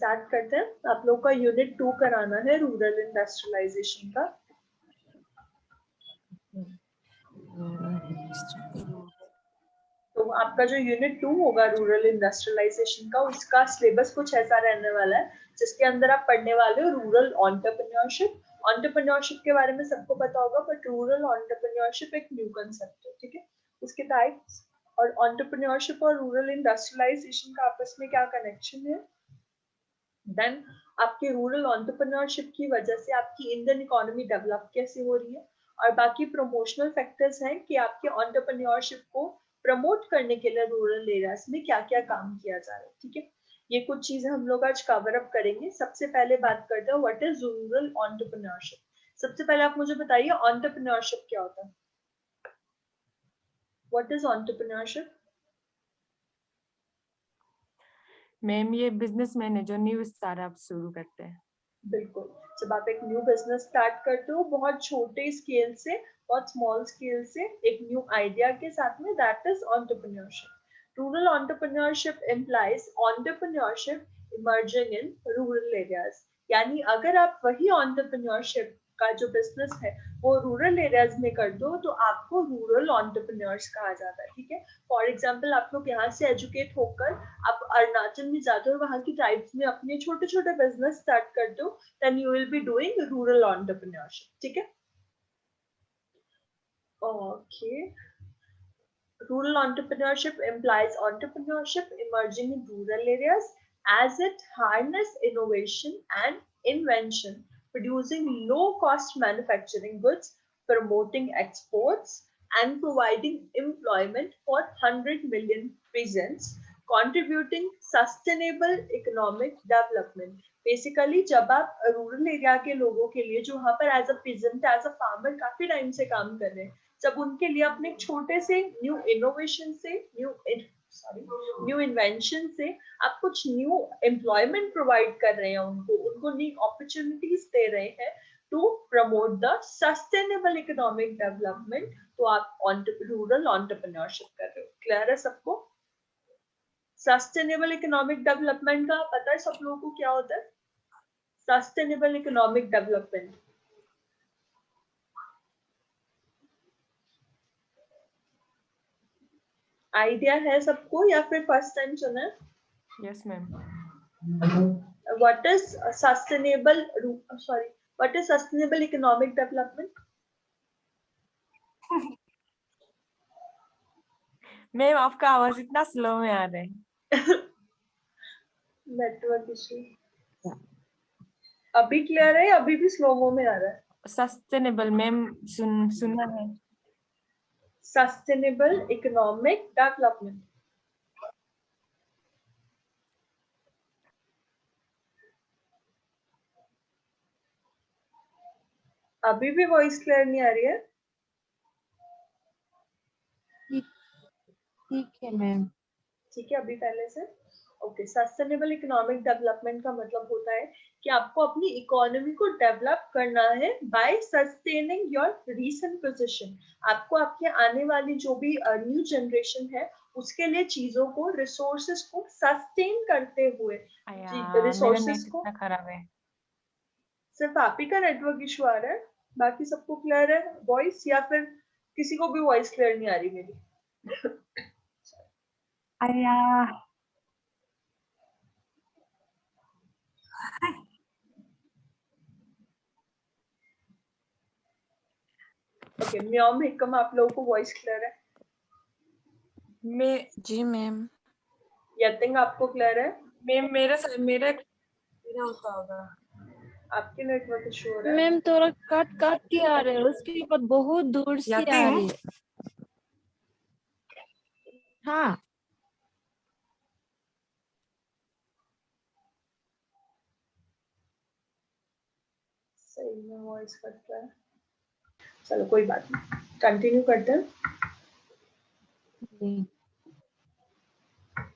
Start करते हैं। आप लोग का यूनिट 2 कराना है रूरल इंडस्ट्रियलाइजेशन का। तो आपका जो यूनिट 2 होगा रूरल इंडस्ट्रियलाइजेशन का, उसका सिलेबस कुछ ऐसा रहने वाला है जिसके अंदर आप पढ़ने वाले हो रूरल एंटरप्रेन्योरशिप। एंटरप्रेन्योरशिप के बारे में सबको पता होगा, बट रूरल एंटरप्रेन्योरशिप एक न्यू कांसेप्ट है, ठीक है। उसके टाइप्स और एंटरप्रेन्योरशिप और रूरल इंडस्ट्रियलाइजेशन का आपस में क्या कनेक्शन है। देन आपके रूरल एंटरप्रेन्योरशिप की वजह से आपकी इंडियन इकोनॉमी डेवलप कैसे हो रही है, और बाकी प्रमोशनल फैक्टर्स हैं कि आपके एंटरप्रेन्योरशिप को प्रमोट करने के लिए रूरल एरियाज में क्या क्या काम किया जा रहा है, ठीक है। ये कुछ चीजें हम लोग आज कवर अप करेंगे। सबसे पहले बात करते हैं व्हाट इज रूरल एंटरप्रेन्योरशिप। सबसे पहले आप मुझे बताइए एंटरप्रेन्योरशिप क्या होता है। What is entrepreneurship? मैम ये बिजनेसमैन है जो न्यू स्टार्टअप शुरू करते हैं। बिल्कुल, जब आप एक न्यू बिजनेस स्टार्ट करते हो बहुत छोटे स्केल से, बहुत स्मॉल स्केल से, एक न्यू आइडिया के साथ में, that is entrepreneurship. Rural entrepreneurship implies entrepreneurship emerging in rural areas. यानी अगर आप वही एंटरप्रेन्योरशिप का जो बिजनेस है वो रूरल एरियाज में कर दो तो आपको रूरल एंटरप्रेन्योर्स कहा जाता है, ठीक है। फॉर एग्जांपल आप लोग यहाँ से एजुकेट होकर आप अरुणाचल में जाते हो, वहाँ की ट्राइब्स में अपने छोटे छोटे बिजनेस स्टार्ट करते हो, then you will be doing rural entrepreneurship, ठीक है। Okay, rural entrepreneurship implies entrepreneurship emerging in rural areas as it harnesses innovation and invention, producing low-cost manufacturing goods, promoting exports, and providing employment for 100 million peasants, contributing sustainable economic development. Basically जब आप rural area के लोगों के लिए जो वहाँ पर as a peasant, as a farmer काफी टाइम से काम कर रहे हैं, जब उनके लिए अपने छोटे से न्यू इनोवेशन से, न्यू इन्वेंशन से आप कुछ न्यू एम्प्लॉयमेंट प्रोवाइड कर रहे हैं, उनको न्यू अपॉर्चुनिटीज दे रहे हैं to promote the sustainable economic development, तो आप रूरल एंटरप्रेन्योरशिप कर रहे हो। क्लियर है सबको? सस्टेनेबल इकोनॉमिक डेवलपमेंट का पता है सब लोगों को क्या होता है? सस्टेनेबल इकोनॉमिक डेवलपमेंट आइडिया है सबको या फिर फर्स्ट टाइम सुना है? Yes ma'am. What is sustainable, sorry, what is sustainable economic development? Ma'am आपका आवाज इतना स्लो में आ रहा है। Network issue. अभी क्लियर है, अभी भी स्लो में आ रहा है? सस्टेनेबल मैम सुना है। Sustainable economic development. अभी भी वॉइस क्लियर नहीं आ रही है? ठीक है मैम। ठीक है, अभी पहले से ओके। सस्टेनेबल इकोनॉमिक डेवलपमेंट का मतलब होता है कि आपको अपनी इकोनॉमी को डेवलप करना है by sustaining your recent position. आपको आपके आने वाली जो भी न्यू जनरेशन है उसके लिए चीजों को, रिसोर्सेस को सस्टेन करते हुए, रिसोर्सेस को। खराब है। सिर्फ आप ही का नेटवर्क इशू आ रहा है, बाकी सबको क्लियर है वॉइस, या फिर किसी को भी वॉइस क्लियर नहीं आ रही मेरी? आया ओके, म्याम हिकम आप लोगों को वॉइस क्लियर है? जी मैम। यतिंग आपको क्लियर है? मैम मेरा होता होगा। आपके नेटवर्क इशू हो रहा है? मैम थोड़ा कट कट के आ रहे हैं, उसके बाद बहुत दूर से आ रही है। हाँ सही में वॉइस कट रहा है। चलो कोई बात नहीं, कंटिन्यू करते हैं।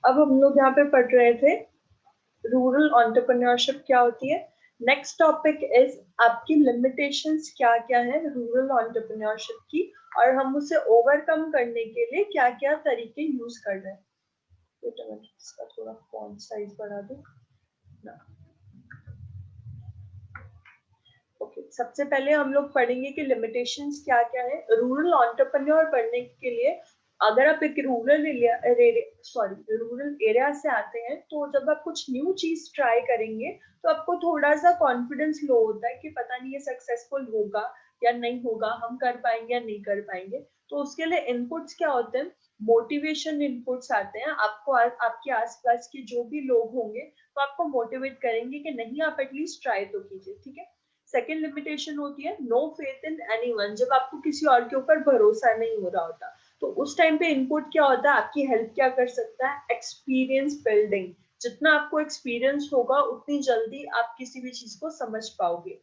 अब हम लोग यहाँ पे पढ़ रहे थे रूरल एंटरप्रेन्योरशिप क्या होती है। नेक्स्ट टॉपिक इज आपकी लिमिटेशंस क्या क्या है रूरल एंटरप्रेन्योरशिप की, और हम उसे ओवरकम करने के लिए क्या क्या तरीके यूज कर रहे हैं। इसका थोड़ा फॉन्ट साइज बढ़ा दूं ना। सबसे पहले हम लोग पढ़ेंगे कि लिमिटेशंस क्या क्या है रूरल एंटरप्रेन्योर बनने के लिए। अगर आप एक रूरल एरिया से आते हैं तो जब आप कुछ न्यू चीज ट्राई करेंगे तो आपको थोड़ा सा कॉन्फिडेंस लो होता है कि पता नहीं ये सक्सेसफुल होगा या नहीं होगा, हम कर पाएंगे या नहीं कर पाएंगे। तो उसके लिए इनपुट्स क्या होते हैं, मोटिवेशन इनपुट्स आते हैं। आपको आपके आसपास के जो भी लोग होंगे तो आपको मोटिवेट करेंगे कि नहीं आप एटलीस्ट ट्राई तो कीजिए, ठीक है। सेकेंड लिमिटेशन होती है नो फेथ इन एनीवन, जब आपको किसी और के ऊपर भरोसा नहीं हो रहा होता तो उस टाइम पे इनपुट क्या होता है, आपकी हेल्प क्या कर सकता है, एक्सपीरियंस बिल्डिंग। जितना आपको एक्सपीरियंस होगा उतनी जल्दी आप किसी भी चीज को समझ पाओगे।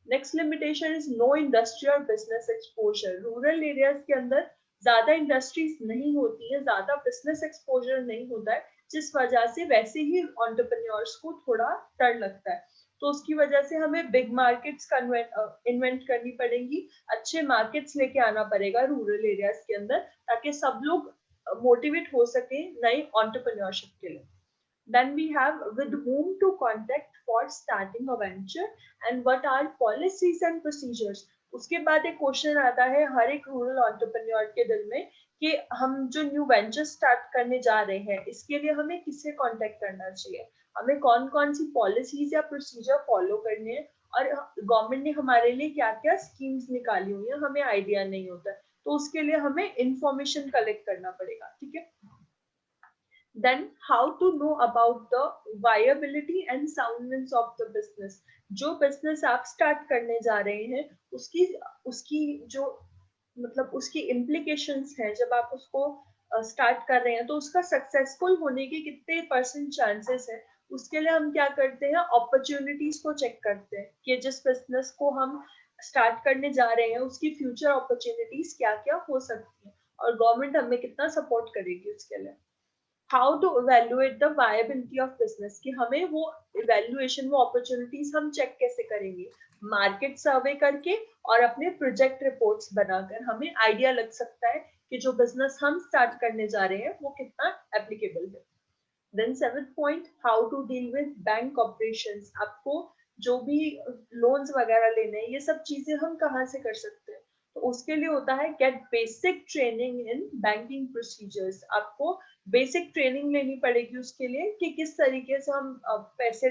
Next limitation is know industry और बिजनेस एक्सपोजर। रूरल एरियाज के अंदर ज्यादा इंडस्ट्रीज नहीं होती है, ज्यादा बिजनेस एक्सपोजर नहीं होता है, जिस वजह से वैसे ही एंटरप्रेन्योर्स को थोड़ा डर लगता है। तो उसकी वजह से हमें बिग मार्केट्स इन्वेंट करनी पड़ेगी, अच्छे मार्केट्स लेके आना पड़ेगा रूरल एरियाज के अंदर, ताकि सब लोग मोटिवेट हो सके नए एंटरप्रेन्योरशिप के लिए। Then we have with whom to contact for starting a venture and what are policies and procedures. उसके बाद एक क्वेश्चन आता है हर एक रूरल एंटरप्रेन्योर के दिल में कि हम जो न्यू वेंचर स्टार्ट करने जा रहे हैं इसके लिए हमें किससे कांटेक्ट करना चाहिए, हमें कौन कौन सी पॉलिसीज या प्रोसीजर फॉलो करने हैं और गवर्नमेंट ने हमारे लिए क्या क्या स्कीम्स निकाली हुई है हमें आइडिया नहीं होता है, तो उसके लिए हमें इंफॉर्मेशन कलेक्ट करना पड़ेगा, ठीक है। Then how to know about the viability and soundness of the business. जो business आप start करने जा रहे हैं उसकी उसकी जो मतलब उसकी implications हैं, जब आप उसको start कर रहे हैं तो उसका successful होने के कितने परसेंट chances हैं, उसके लिए हम क्या करते हैं, opportunities को check करते हैं कि जिस business को हम start करने जा रहे हैं उसकी future opportunities क्या क्या हो सकती हैं और government हमें कितना support करेगी उसके लिए। How to evaluate the viability of business, कि हमें वो इवेल्युएशन वो अपॉर्चुनिटीज हम चेक कैसे करेंगे, मार्केट सर्वे करके और अपने प्रोजेक्ट रिपोर्ट्स बनाकर हमें आइडिया लग सकता है कि जो बिजनेस हम स्टार्ट करने जा रहे हैं वो कितना एप्लीकेबल है। Then seventh point, how to deal with bank operations. आपको जो भी लोन्स वगैरह लेने हैं ये सब चीजें हम कहाँ से कर सकते हैं, तो उसके लिए होता है get basic training in banking procedures. आपको बेसिक ट्रेनिंग लेनी पड़ेगी उसके लिए कि किस तरीके से हम पैसे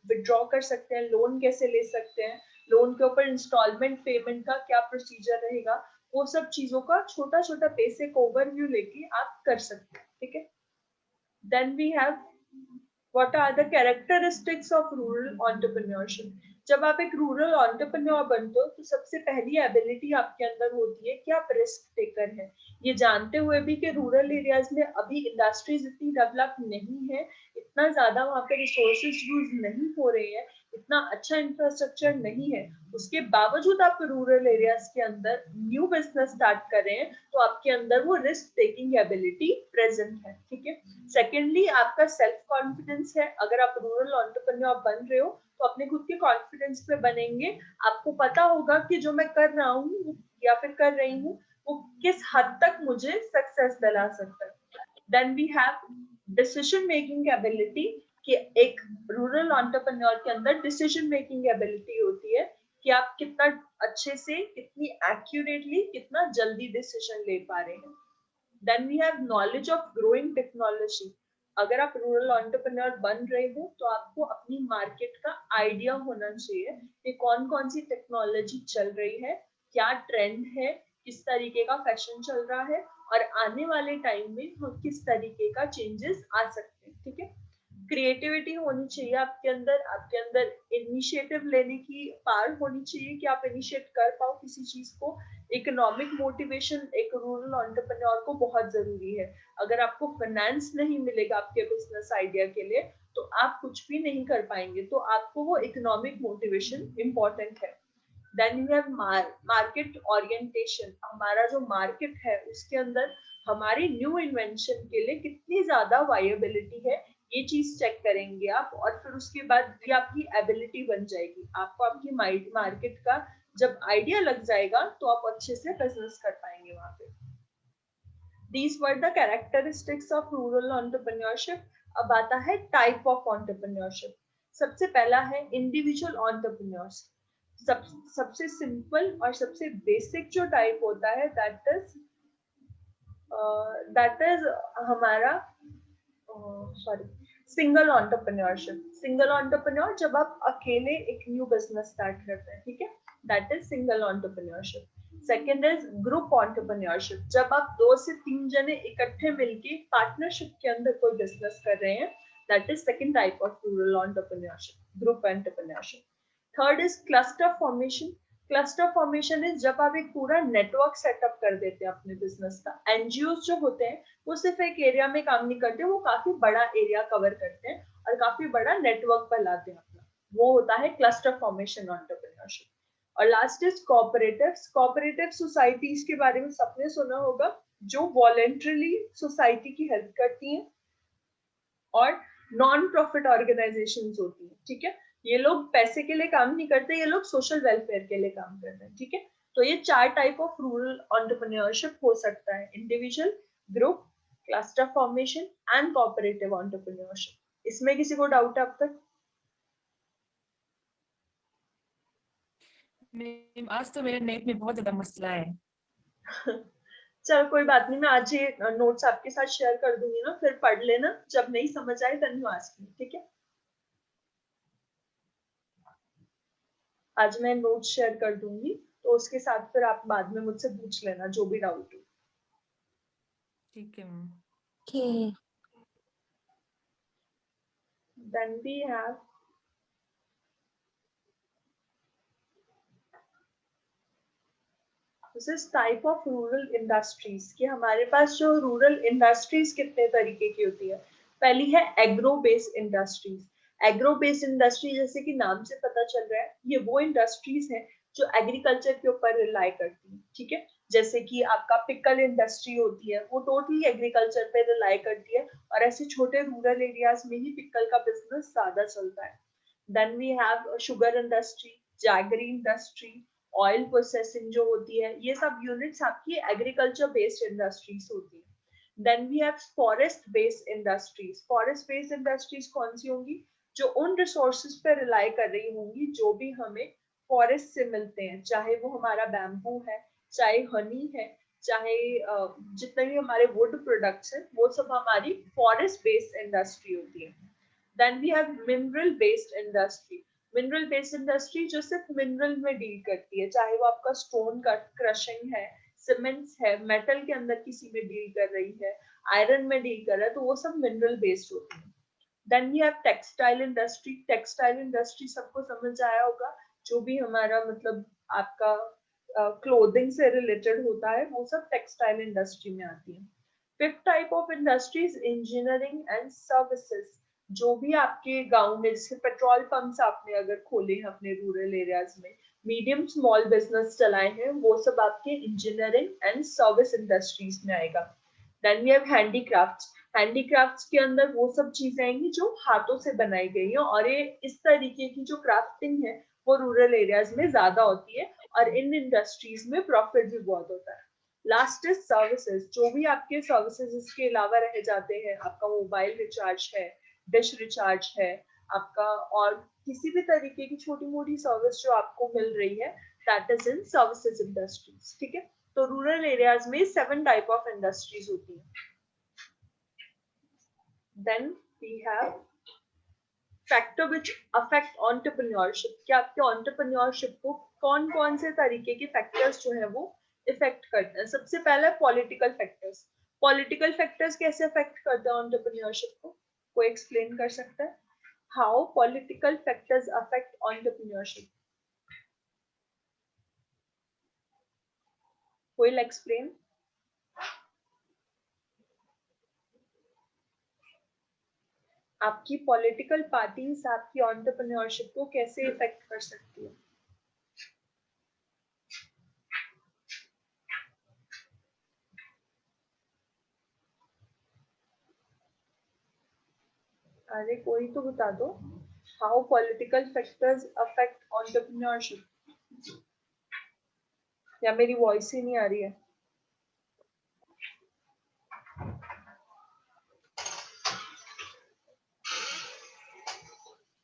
विड्रॉ कर सकते हैं, लोन कैसे ले सकते हैं, लोन के ऊपर इंस्टॉलमेंट पेमेंट का क्या प्रोसीजर रहेगा, वो सब चीजों का छोटा छोटा बेसिक ओवरव्यू लेके आप कर सकते हैं, ठीक है। Then we have what are the characteristics of rural entrepreneurship. जब आप एक रूरल एंटरप्रेन्योर बनते हो तो सबसे पहली एबिलिटी आपके अंदर होती है कि आप रिस्क टेकर हैं, ये जानते हुए भी कि रूरल एरियाज में अभी इंडस्ट्रीज इतनी डेवलप नहीं है, इतना ज्यादा वहाँ पे रिसोर्सेज यूज नहीं हो रहे हैं, इतना अच्छा इंफ्रास्ट्रक्चर नहीं है, उसके बावजूद आप रूरल एरियाज के अंदर न्यू बिजनेस स्टार्ट कर रहे हैं तो आपके अंदर वो रिस्क टेकिंग एबिलिटी प्रेजेंट है, ठीक है। सेकेंडली आपका सेल्फ कॉन्फिडेंस है, अगर आप रूरल एंटरप्रेन्योर बन रहे हो तो अपने खुद के कॉन्फिडेंस पे बनेंगे, आपको पता होगा कि जो मैं कर रहा हूँ या फिर कर रही हूँ वो किस हद तक मुझे सक्सेस दिला सकता है। Then we have decision making ability, कि एक रूरल एंटरप्रेन्योर के अंदर डिसीजन मेकिंग एबिलिटी होती है कि आप कितना अच्छे से, कितनी एक्यूरेटली, कितना जल्दी डिसीजन ले पा रहे हैं। Then we have knowledge of growing technology. अगर आप रूरल एंटरप्रेन्योर बन रहे हो तो आपको अपनी मार्केट का आइडिया होना चाहिए कि कौन कौन सी टेक्नोलॉजी चल रही है, क्या ट्रेंड है, किस तरीके का फैशन चल रहा है और आने वाले टाइम में किस तरीके का चेंजेस आ सकते हैं, ठीक है। क्रिएटिविटी होनी चाहिए आपके अंदर इनिशिएटिव लेने की पावर होनी चाहिए कि आप इनिशिएट कर पाओ किसी चीज को। इकोनॉमिक मोटिवेशन एक रूरल एंटरप्रेन्योर को बहुत जरूरी है, अगर आपको फाइनेंस नहीं मिलेगा आपके बिजनेस आइडिया के लिए तो आप कुछ भी नहीं कर पाएंगे, तो आपको वो इकोनॉमिक मोटिवेशन इंपॉर्टेंट है। Then you have market orientation, हमारा जो मार्केट है उसके अंदर हमारी न्यू इन्वेंशन के लिए कितनी ज्यादा वायबिलिटी है, ये चीज चेक करेंगे आप, और फिर उसके बाद ये आपकी एबिलिटी बन जाएगी, आपको आपकी मार्केट का जब आइडिया लग जाएगा तो आप अच्छे से बिजनेस कर पाएंगे वहां पे। These were the characteristics of rural entrepreneurship. अब आता है टाइप ऑफ entrepreneurship. सबसे पहला है इंडिविजुअल entrepreneurs. सबसे सिंपल और सबसे बेसिक जो टाइप होता है दैट इज हमारा sorry single entrepreneurship. Single entrepreneur जब आप अकेले एक न्यू बिजनेस स्टार्ट करते हैं, ठीक है, that is single entrepreneurship. Second is group entrepreneurship, जब आप 2 से 3 जने इकट्ठे मिलके पार्टनरशिप के अंदर कोई बिजनेस कर रहे हैं, that is second type of rural entrepreneurship, group entrepreneurship. Third is cluster formation. Cluster formation is जब आप एक पूरा नेटवर्क सेटअप कर देते हैं अपने बिजनेस का। एनजीओ जो होते हैं वो सिर्फ एक एरिया में काम नहीं करते, वो काफी बड़ा एरिया कवर करते हैं और काफी बड़ा नेटवर्क फैलाते हैं अपना, वो होता है क्लस्टर फॉर्मेशन एंटरप्रेन्योरशिप। और last is cooperatives. Cooperative societies के बारे में सबने सुना होगा, जो वॉलेंटरली सोसाइटी की हेल्प करती हैं और नॉन प्रॉफिट ऑर्गेनाइजेशंस होती हैं, ठीक है। ये लोग पैसे के लिए काम नहीं करते, ये लोग सोशल वेलफेयर के लिए काम करते हैं, ठीक है। तो ये 4 टाइप ऑफ रूरल एंटरप्रेन्योरशिप हो सकता है, individual, group, cluster formation and cooperative entrepreneurship. इसमें किसी को डाउट है अब तक? मैम आज तो मेरे नेट में बहुत ज्यादा मसला है। चलो कोई बात नहीं, मैं आज ये नोट्स आपके साथ शेयर कर दूंगी ना, फिर पढ़ लेना, जब नहीं समझ आए देन यू आस्क मी, ठीक है। आज मैं नोट्स शेयर कर दूंगी, तो उसके साथ फिर आप बाद में मुझसे पूछ लेना जो भी डाउट हो। ठीक है ma'am. Okay. Then we have this is type of rural industries, कि हमारे पास जो रूरल इंडस्ट्रीज कितने तरीके की होती है। पहली है agro based industries. Agro based industry जैसे कि नाम से पता चल रहा है, ये वो इंडस्ट्रीज हैं जो एग्रीकल्चर के ऊपर रिलाई करती हैं, ठीक है। जैसे कि आपका पिकल इंडस्ट्री होती है, वो टोटली एग्रीकल्चर पे रिलाई करती है, और ऐसे छोटे रूरल एरियाज में ही पिकल का बिजनेस ज्यादा चलता है। Then we have sugar industry, jaggery industry, oil processing जो होती है, ये सब यूनिट्स आपकी एग्रीकल्चर बेस्ड इंडस्ट्रीज होती है। Then we have forest based industries. Forest based industries कौन सी होंगी? जो उन रिसोर्सेज पे रिलाई कर रही होंगी जो भी हमें फॉरेस्ट से मिलते हैं, चाहे वो हमारा बैम्बू है, चाहे हनी है, चाहे जितने भी हमारे वुड प्रोडक्ट्स हैं, वो सब हमारी फॉरेस्ट बेस्ड इंडस्ट्री होती है। Then we have mineral based industry. Mineral based industry जो सिर्फ मिनरल में डील करती है, चाहे वो आपका स्टोन क्रशिंग है, सीमेंट्स है, मेटल के अंदर किसी में डील कर रही है, आयरन में डील कर रहा है, तो वो सब मिनरल बेस्ड होती है। Then we have textile industry. Textile industry सबको समझ आया होगा, जो भी हमारा मतलब आपका क्लोथिंग से रिलेटेड होता है, वो सब टेक्सटाइल इंडस्ट्री में आती है। Fifth type of industries engineering and services. जो भी आपके गांव में, जैसे पेट्रोल पंप्स आपने अगर खोले हैं अपने रूरल एरियाज में, मीडियम स्मॉल बिजनेस चलाए हैं, वो सब आपके इंजीनियरिंग एंड सर्विस इंडस्ट्रीज में आएगा। Then we have handicrafts. Handicrafts के अंदर वो सब चीजें आएंगी जो हाथों से बनाई गई हैं, और ये इस तरीके की जो क्राफ्टिंग है वो रूरल एरियाज में ज्यादा होती है, और इन इंडस्ट्रीज में प्रॉफिट भी बहुत होता है। Last is services. जो भी आपके सर्विसेज इसके अलावा रह जाते हैं, आपका मोबाइल रिचार्ज है, डिश रिचार्ज है, आपका और किसी भी तरीके की छोटी मोटी सर्विस जो आपको मिल रही है, that is in services industries, ठीक है। तो रूरल एरियाज में 7 टाइप ऑफ इंडस्ट्रीज होती है। Then we have factor which affect entrepreneurship, कि आपके एंटरप्रेन्योरशिप को कौन कौन से तरीके के फैक्टर्स जो है वो इफेक्ट करते हैं। सबसे पहला पॉलिटिकल फैक्टर्स। पॉलिटिकल फैक्टर्स कैसे अफेक्ट करते हैं एंटरप्रेन्योरशिप को? कोई एक्सप्लेन कर सकता है? How political factors affect entrepreneurship? कोई एक्सप्लेन? आपकी पॉलिटिकल पार्टीज आपकी एंटरप्रेन्योरशिप को कैसे इफेक्ट कर सकती है? अरे कोई तो बता दो, how political factors affect entrepreneurship. या मेरी वॉइस ही नहीं आ रही है?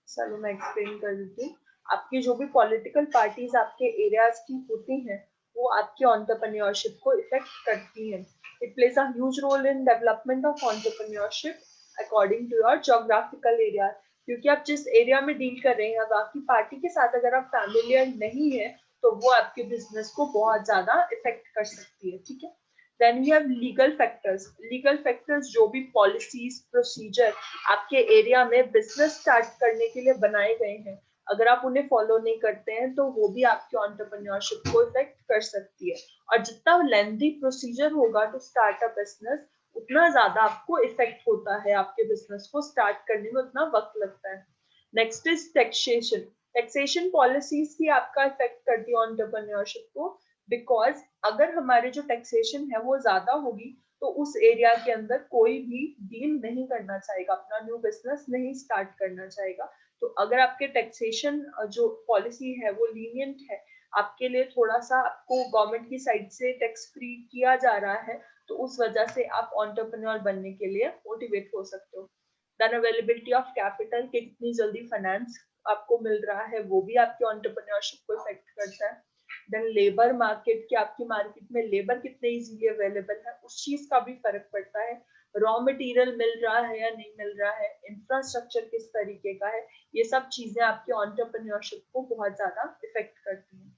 चलो मैं एक्सप्लेन कर देती हूँ। आपकी जो भी पॉलिटिकल पार्टीज आपके एरियाज की होती हैं वो आपके एंटरप्रेन्योरशिप को इफेक्ट करती हैं. It plays a huge role in development of entrepreneurship according to your geographical area. क्योंकि आप जिस एरिया में डील कर रहे हैं बाकी पार्टी के साथ अगर आप फैमिलियर नहीं है तो वो आपके बिजनेस को बहुत ज्यादा इफेक्ट कर सकती है. ठीक है. Then we have legal factors. Legal factors जो भी पॉलिसीज प्रोसीजर आपके एरिया में बिजनेस स्टार्ट करने के लिए बनाए गए हैं अगर आप उन्हें फॉलो नहीं करते हैं तो वो भी आपके एंटरप्रेन्योरशिप को इफेक्ट कर सकती है. और जितना लेंथी प्रोसीजर होगा टू स्टार्ट अ बिजनेस उतना ज्यादा आपको इफेक्ट होता है. आपके बिजनेस को स्टार्ट करने में उतना वक्त लगता है. Next is taxation. Taxation policies भी आपका इफेक्ट करती है एंटरप्रेन्योरशिप को बिकॉज अगर हमारे जो टैक्सेशन है वो ज्यादा होगी तो उस एरिया के अंदर कोई भी डील नहीं करना चाहेगा, अपना न्यू बिजनेस नहीं स्टार्ट करना चाहेगा. तो अगर आपके टैक्सेशन जो पॉलिसी है वो लीनियंट है, आपके लिए थोड़ा सा आपको गवर्नमेंट की साइड से टैक्स फ्री किया जा रहा है तो उस वजह से आप एंटरप्रेन्योर बनने के लिए मोटिवेट हो सकते हो. देन अवेलेबिलिटी ऑफ कैपिटल, कि कितनी जल्दी फाइनेंस आपको मिल रहा है वो भी आपके एंटरप्रेन्योरशिप को इफेक्ट करता है. देन लेबर मार्केट, कि आपकी मार्केट में लेबर कितने इजीली अवेलेबल है उस चीज का भी फर्क पड़ता है. रॉ मटेरियल मिल रहा है या नहीं मिल रहा है, इंफ्रास्ट्रक्चर किस तरीके का है, ये सब चीजें आपके एंटरप्रेन्योरशिप को बहुत ज्यादा इफेक्ट करती हैं.